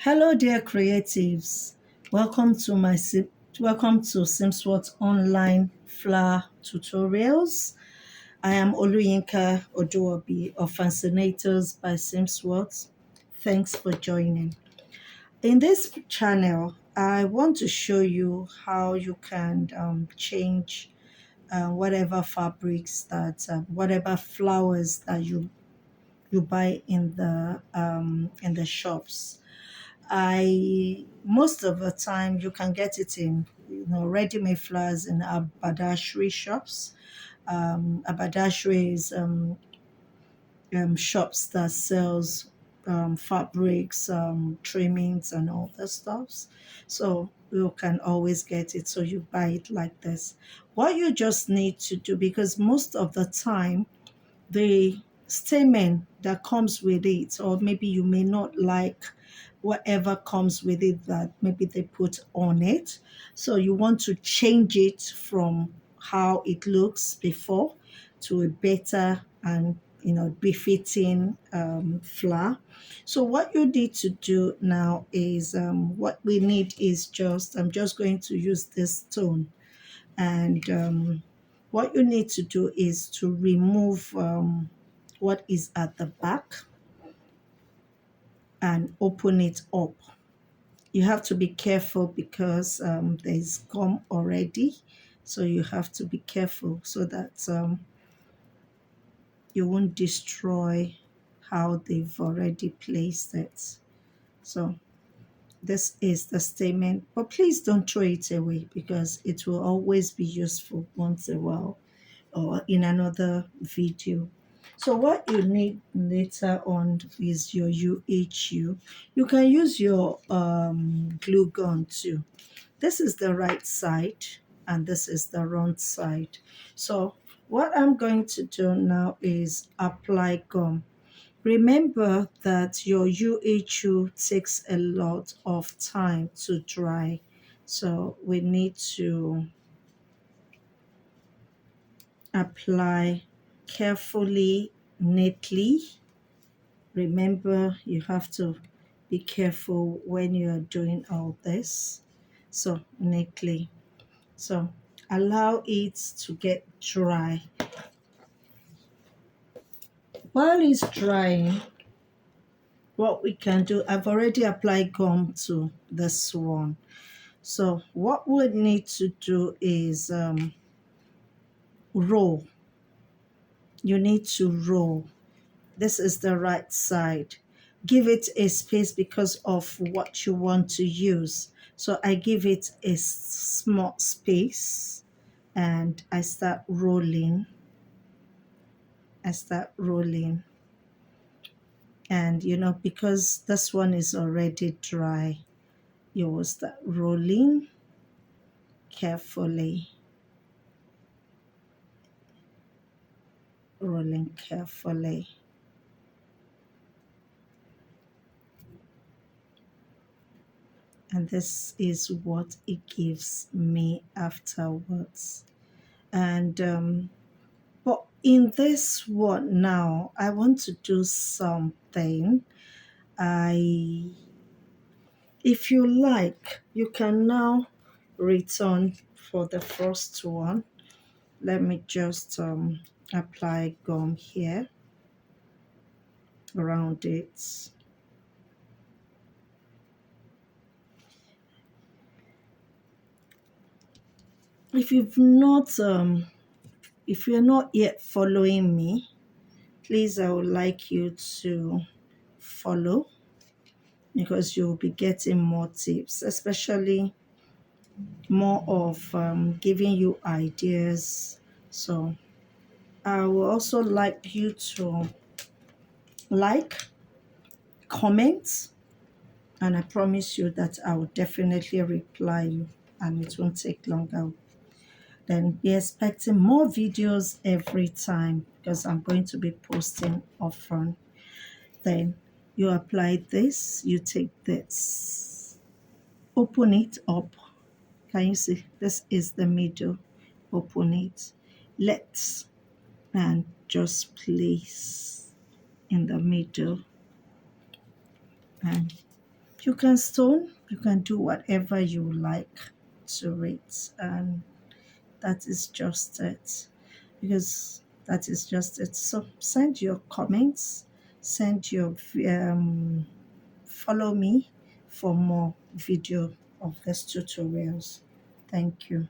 Hello, dear creatives. Welcome to Simswot online flower tutorials. I am Oluyinka Oduobi of Fascinators by Simswot. Thanks for joining. In this channel, I want to show you how you can change whatever fabrics whatever flowers that you buy in the shops. I most of the time you can get it in ready-made flowers in haberdashery shops. Haberdashery is shops that sells fabrics, trimmings, and all the stuffs. So you can always get it. So you buy it like this. What you just need to do, because most of the time the statement that comes with it, or maybe you may not like whatever comes with it that maybe they put on it. So you want to change it from how it looks before to a better and befitting flower. So what you need to do now is what we need is I'm just going to use this stone, and what you need to do is to remove what is at the back and open it up. You have to be careful because there's gum already, so you have to be careful so that you won't destroy how they've already placed it. So this is the statement, but please don't throw it away because it will always be useful once in a while or in another video. So what you need later on is your UHU. You can use your glue gun too. This is the right side and this is the wrong side. So what I'm going to do now is apply gum. Remember that your UHU takes a lot of time to dry. So we need to apply carefully, neatly. Remember, you have to be careful when you are doing all this. So, neatly. So, allow it to get dry. While it's drying, what we can do, I've already applied gum to this one. So, what we need to do is roll. You need to roll. This is the right side. Give it a space because of what you want to use. So I give it a small space and I start rolling. And because this one is already dry, you will start rolling carefully. Rolling carefully. And this is what it gives me afterwards. And but in this one now, I want to do something. If you like, you can now return for the first one. Let me just apply gum here around it. If you're not yet following me, please, I would like you to follow because you'll be getting more tips, especially more of giving you ideas. So I would also like you to like, comment, and I promise you that I will definitely reply you and it won't take long. Then be expecting more videos every time because I'm going to be posting often. Then you apply this, you take this, open it up. Can you see? This is the middle. Open it. And just place in the middle and You can stone, you can do whatever you like to it, and that is just it. Because that is just it. So send your comments, send your follow me for more video of these tutorials. Thank you.